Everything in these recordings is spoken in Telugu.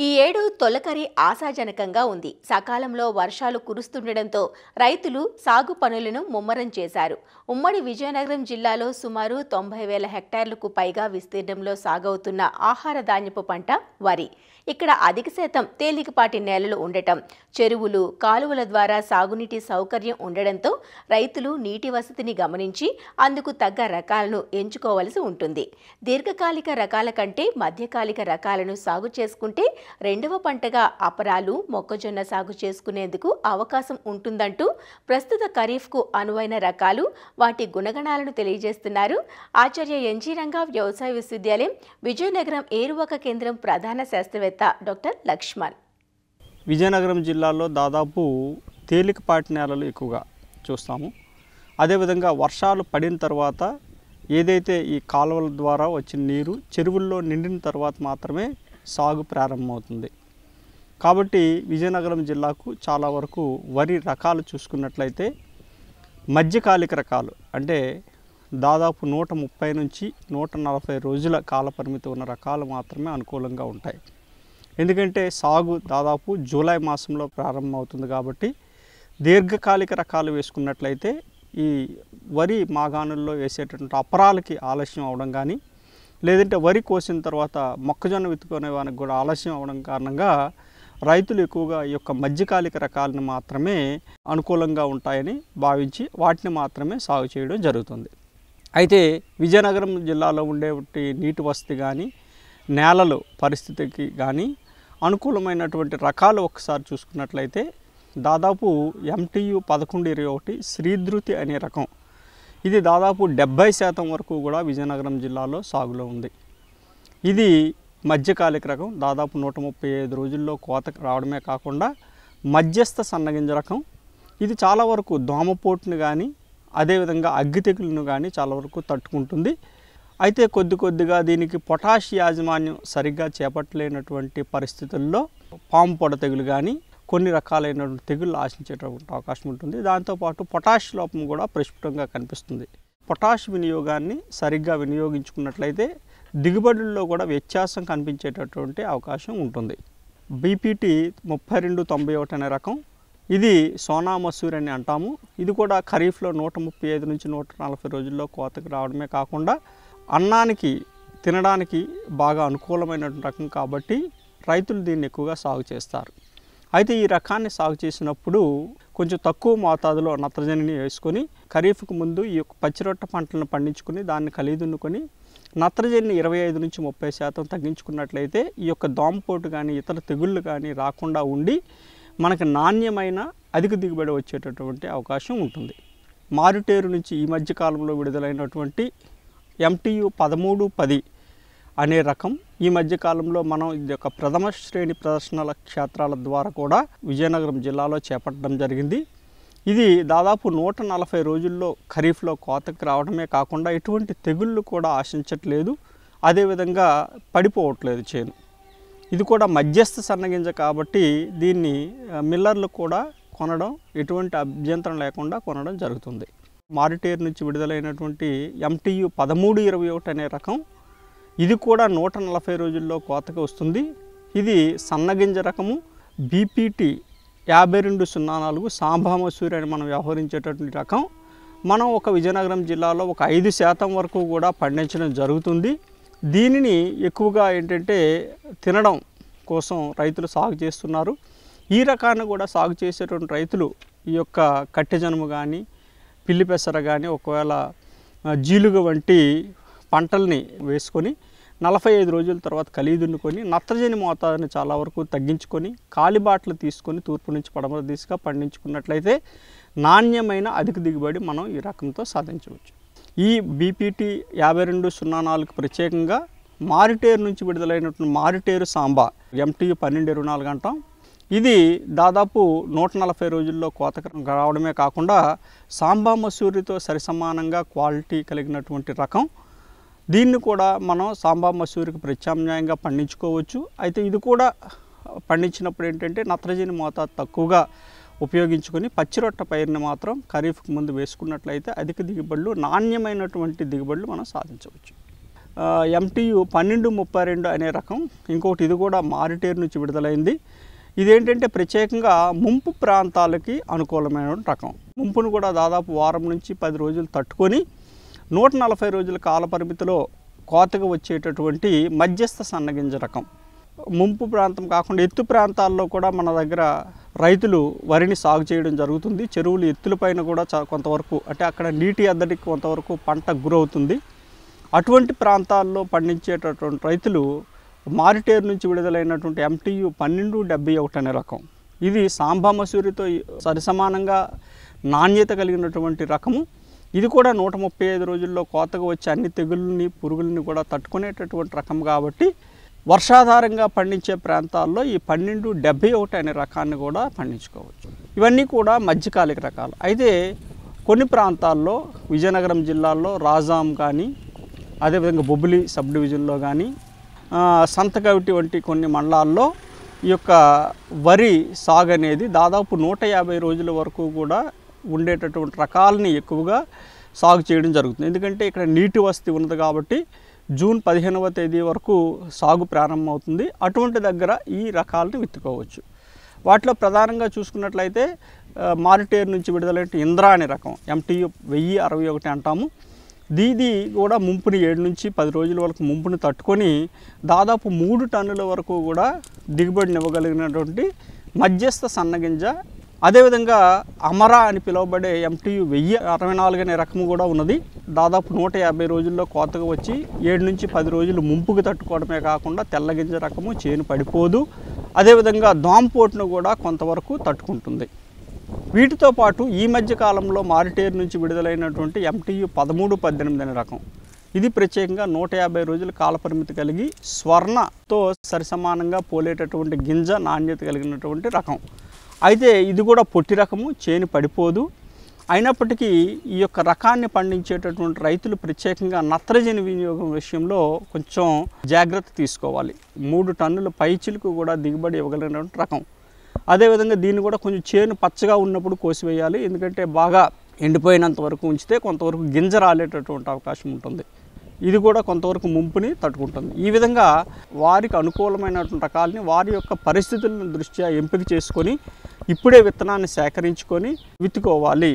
ఈ ఏడు తొలకరి ఆశాజనకంగా ఉంది. సకాలంలో వర్షాలు కురుస్తుండటంతో రైతులు సాగు పనులను ముమ్మరం చేశారు. ఉమ్మడి విజయనగరం జిల్లాలో సుమారు 90,000 హెక్టార్లకు పైగా విస్తీర్ణంలో సాగవుతున్న ఆహార ధాన్యపు పంట వరి. ఇక్కడ అధిక శాతం తేలికపాటి నేలలు ఉండటం, చెరువులు, కాలువల ద్వారా సాగునీటి సౌకర్యం ఉండడంతో రైతులు నీటి వసతిని గమనించి అందుకు తగ్గ రకాలను ఎంచుకోవలసి ఉంటుంది. దీర్ఘకాలిక రకాల కంటే మధ్యకాలిక రకాలను సాగు చేసుకుంటే రెండవ పంటగా అపరాలు, మొక్కజొన్న సాగు చేసుకునేందుకు అవకాశం ఉంటుందంటూ ప్రస్తుత ఖరీఫ్కు అనువైన రకాలు, వాటి గుణగణాలను తెలియజేస్తున్నారు ఆచార్య ఎన్జీ రంగా వ్యవసాయ విశ్వవిద్యాలయం విజయనగరం ఏరువాక కేంద్రం ప్రధాన శాస్త్రవేత్త డాక్టర్ లక్ష్మణ్. విజయనగరం జిల్లాలో దాదాపు తేలికపాటి నేలలు ఎక్కువగా చూస్తాము. అదేవిధంగా వర్షాలు పడిన తర్వాత ఏదైతే ఈ కాలువల ద్వారా వచ్చిన నీరు చెరువుల్లో నిండిన తర్వాత మాత్రమే సాగు ప్రారంభమవుతుంది. కాబట్టి విజయనగరం జిల్లాకు చాలా వరకు వరి రకాలు చూసుకున్నట్లయితే మధ్యకాలిక రకాలు, అంటే దాదాపు 130 నుంచి 140 రోజుల కాల పరిమితి ఉన్న రకాలు మాత్రమే అనుకూలంగా ఉంటాయి. ఎందుకంటే సాగు దాదాపు జూలై మాసంలో ప్రారంభమవుతుంది. కాబట్టి దీర్ఘకాలిక రకాలు వేసుకున్నట్లయితే ఈ వరి మాగాణుల్లో వేసేటటువంటి అపరాలకి ఆలస్యం అవడం కానీ, లేదంటే వరి కోసిన తర్వాత మొక్కజొన్న విత్తుకునే వానికి కూడా ఆలస్యం అవడం కారణంగా రైతులు ఎక్కువగా ఈ యొక్క మధ్యకాలిక రకాలను మాత్రమే అనుకూలంగా ఉంటాయని భావించి వాటిని మాత్రమే సాగు చేయడం జరుగుతుంది. అయితే విజయనగరం జిల్లాలో ఉండే నీటి వసతి కానీ, నేలలు పరిస్థితికి కానీ అనుకూలమైనటువంటి రకాలు ఒకసారి చూసుకున్నట్లయితే దాదాపు MTU 1121 శ్రీధృతి అనే రకం, ఇది దాదాపు 70% వరకు కూడా విజయనగరం జిల్లాలో సాగులో ఉంది. ఇది మధ్యకాలిక రకం, దాదాపు 135 రోజుల్లో కోతకు రావడమే కాకుండా మధ్యస్థ సన్నగింజ రకం. ఇది చాలా వరకు దోమపోటును కానీ, అదేవిధంగా అగ్గి తెగులను కానీ చాలా వరకు తట్టుకుంటుంది. అయితే కొద్దిగా దీనికి పొటాష్ యాజమాన్యం సరిగ్గా చేపట్టలేనటువంటి పరిస్థితుల్లో పాము పొడ తెగులు కానీ కొన్ని రకాలైనటువంటి తెగుళ్ళు ఆశించేటటువంటి అవకాశం ఉంటుంది. దాంతోపాటు పొటాష్ లోపం కూడా ప్రస్ఫుటంగా కనిపిస్తుంది. పొటాష్ వినియోగాన్ని సరిగ్గా వినియోగించుకున్నట్లయితే దిగుబడుల్లో కూడా వ్యత్యాసం కనిపించేటటువంటి అవకాశం ఉంటుంది. BPT 3291 అనే రకం, ఇది సోనా మసూరి అని అంటాము. ఇది కూడా ఖరీఫ్లో 135 నుంచి 140 రోజుల్లో కోతకు రావడమే కాకుండా అన్నానికి తినడానికి బాగా అనుకూలమైనటువంటి రకం కాబట్టి రైతులు దీన్ని ఎక్కువగా సాగు చేస్తారు. అయితే ఈ రకాన్ని సాగు చేసినప్పుడు కొంచెం తక్కువ మోతాదులో నత్రజనిని వేసుకొని ఖరీఫ్కు ముందు ఈ యొక్క పచ్చిరొట్ట పంటలను పండించుకొని దాన్ని కలిదున్నుకొని నత్రజనిని 25 నుంచి 30% తగ్గించుకున్నట్లయితే ఈ యొక్క దోమపోటు కానీ ఇతర తెగుళ్ళు కానీ రాకుండా ఉండి మనకు నాణ్యమైన అధిక దిగుబడి వచ్చేటటువంటి అవకాశం ఉంటుంది. మారుటేరు నుంచి ఈ మధ్య కాలంలో విడుదలైనటువంటి MTU 1310 అనే రకం ఈ మధ్యకాలంలో మనం ఇది ఒక ప్రథమ శ్రేణి ప్రదర్శనల క్షేత్రాల ద్వారా కూడా విజయనగరం జిల్లాలో చేపట్టడం జరిగింది. ఇది దాదాపు 140 రోజుల్లో ఖరీఫ్లో కోతకు రావడమే కాకుండా ఎటువంటి తెగుళ్ళు కూడా ఆశించట్లేదు, అదేవిధంగా పడిపోవట్లేదు చేను. ఇది కూడా మధ్యస్థ సన్నగింజ కాబట్టి దీన్ని మిల్లర్లు కూడా కొనడం ఎటువంటి అభ్యంతరం లేకుండా కొనడం జరుగుతుంది. మారిటేర్ నుంచి విడుదలైనటువంటి MTU 1321 అనే రకం, ఇది కూడా 140 రోజుల్లో కోతకు వస్తుంది. ఇది సన్నగింజ రకము. BPT 5204 సాంబా మసూరి అని మనం వ్యవహరించేటటువంటి రకం. మనం ఒక విజయనగరం జిల్లాలో ఒక 5% వరకు కూడా పండించడం జరుగుతుంది. దీనిని ఎక్కువగా ఏంటంటే తినడం కోసం రైతులు సాగు చేస్తున్నారు. ఈ రకాన్ని కూడా సాగు చేసేటువంటి రైతులు ఈ యొక్క కట్టెజనుము కానీ, పిల్లి పెసర కానీ, ఒకవేళ జీలుగ వంటి పంటల్ని వేసుకొని 45 రోజుల తర్వాత కలిదున్నుకొని నత్రజని మోతాదుని చాలా వరకు తగ్గించుకొని కాలిబాట్లు తీసుకొని తూర్పు నుంచి పడమర దిశగా పండించుకున్నట్లయితే నాణ్యమైన అధిక దిగుబడి మనం ఈ రకంతో సాధించవచ్చు. ఈ BPT 5204 ప్రత్యేకంగా మారిటేరు నుంచి విడుదలైనటువంటి మారిటేరు సాంబా MTU 1224 అంటాం. ఇది దాదాపు 140 రోజుల్లో కోతకు రావడమే కాకుండా సాంబా మసూరితో సరిసమానంగా క్వాలిటీ కలిగినటువంటి రకం. దీన్ని కూడా మనం సాంబా మసూరికి ప్రత్యామ్నాయంగా పండించుకోవచ్చు. అయితే ఇది కూడా పండించినప్పుడు ఏంటంటే నత్రజని మోతాదు తక్కువగా ఉపయోగించుకొని పచ్చిరొట్ట పైరుని మాత్రం ఖరీఫ్కు ముందు వేసుకున్నట్లయితే అధిక దిగుబడులు, నాణ్యమైనటువంటి దిగుబడులు మనం సాధించవచ్చు. MTU 1232 అనే రకం. ఇంకొకటి ఇది కూడా మారిటేరు నుంచి విడుదలైంది. ఇదేంటంటే ప్రత్యేకంగా ముంపు ప్రాంతాలకి అనుకూలమైన రకం. ముంపును కూడా దాదాపు వారం నుంచి 10 రోజులు తట్టుకొని 140 రోజుల కాల పరిమితిలో కోతగా వచ్చేటటువంటి మధ్యస్థ సన్నగింజ రకం. ముంపు ప్రాంతం కాకుండా ఎత్తు ప్రాంతాల్లో కూడా మన దగ్గర రైతులు వరిని సాగు చేయడం జరుగుతుంది. చెరువులు ఎత్తులపైన కూడా కొంతవరకు అంటే అక్కడ నీటి ఎద్దడికి కొంతవరకు పంట గురవుతుంది. అటువంటి ప్రాంతాల్లో పండించేటటువంటి రైతులు మారిటేరు నుంచి విడుదలైనటువంటి MTU 1271 అనే రకం. ఇది సాంబా మసూరితో సరిసమానంగా నాణ్యత కలిగినటువంటి రకము. ఇది కూడా 135 రోజుల్లో కోతగా వచ్చే అన్ని తెగుళ్ళని పురుగుల్ని కూడా తట్టుకునేటటువంటి రకం కాబట్టి వర్షాధారంగా పండించే ప్రాంతాల్లో ఈ 1271 అనే రకాన్ని కూడా పండించుకోవచ్చు. ఇవన్నీ కూడా మధ్యకాలిక రకాలు. అయితే కొన్ని ప్రాంతాల్లో విజయనగరం జిల్లాలో రాజాం కానీ అదేవిధంగా బొబ్బిలి సబ్ డివిజన్లో కానీ సంతకవిటి వంటి కొన్ని మండలాల్లో ఈ యొక్క వరి సాగు అనేది దాదాపు 150 రోజుల వరకు కూడా ఉండేటటువంటి రకాలని ఎక్కువగా సాగు చేయడం జరుగుతుంది. ఎందుకంటే ఇక్కడ నీటి వసతి ఉన్నది కాబట్టి జూన్ 15వ తేదీ వరకు సాగు ప్రారంభమవుతుంది. అటువంటి దగ్గర ఈ రకాలను విత్తుకోవచ్చు. వాటిలో ప్రధానంగా చూసుకున్నట్లయితే మారిటేరు నుంచి విడుదలైన ఇంద్రా అనే రకం MTU 1061 అంటాము. దీది కూడా ముంపుని 7 నుంచి 10 రోజుల వరకు ముంపుని తట్టుకొని దాదాపు 3 టన్నుల వరకు కూడా దిగుబడినివ్వగలిగినటువంటి మధ్యస్థ సన్నగింజ. అదేవిధంగా అమరా అని పిలువబడే MTU 1064 అనే రకము కూడా ఉన్నది. దాదాపు 150 రోజుల్లో కోతగా వచ్చి 7 నుంచి 10 రోజులు ముంపుకు తట్టుకోవడమే కాకుండా తెల్లగింజ రకము, చేను పడిపోదు. అదేవిధంగా దోమపోటును కూడా కొంతవరకు తట్టుకుంటుంది. వీటితో పాటు ఈ మధ్య కాలంలో మారిటేరు నుంచి విడుదలైనటువంటి MTU 1318 అనే రకం. ఇది ప్రత్యేకంగా 150 రోజుల కాలపరిమితి కలిగి స్వర్ణతో సరిసమానంగా పోలేటటువంటి గింజ నాణ్యత కలిగినటువంటి రకం. అయితే ఇది కూడా పొట్టి రకము, చేను పడిపోదు. అయినప్పటికీ ఈ యొక్క రకాన్ని పండించేటటువంటి రైతులు ప్రత్యేకంగా నత్రజని వినియోగం విషయంలో కొంచెం జాగ్రత్త తీసుకోవాలి. 3 టన్నుల పైచిలకు కూడా దిగుబడి ఇవ్వగలిగినటువంటి రకం. అదేవిధంగా దీన్ని కూడా కొంచెం చేను పచ్చగా ఉన్నప్పుడు కోసివేయాలి. ఎందుకంటే బాగా ఎండిపోయినంత వరకు ఉంచితే కొంతవరకు గింజ రాలేటటువంటి అవకాశం ఉంటుంది. ఇది కూడా కొంతవరకు ముంపుని తట్టుకుంటుంది. ఈ విధంగా వారికి అనుకూలమైనటువంటి రకాలని వారి యొక్క పరిస్థితులను దృష్ట్యా ఎంపిక చేసుకొని ఇప్పుడే విత్తనాన్ని సేకరించుకొని విత్తుకోవాలి.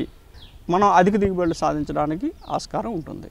మనం అధిక దిగుబడులు సాధించడానికి ఆస్కారం ఉంటుంది.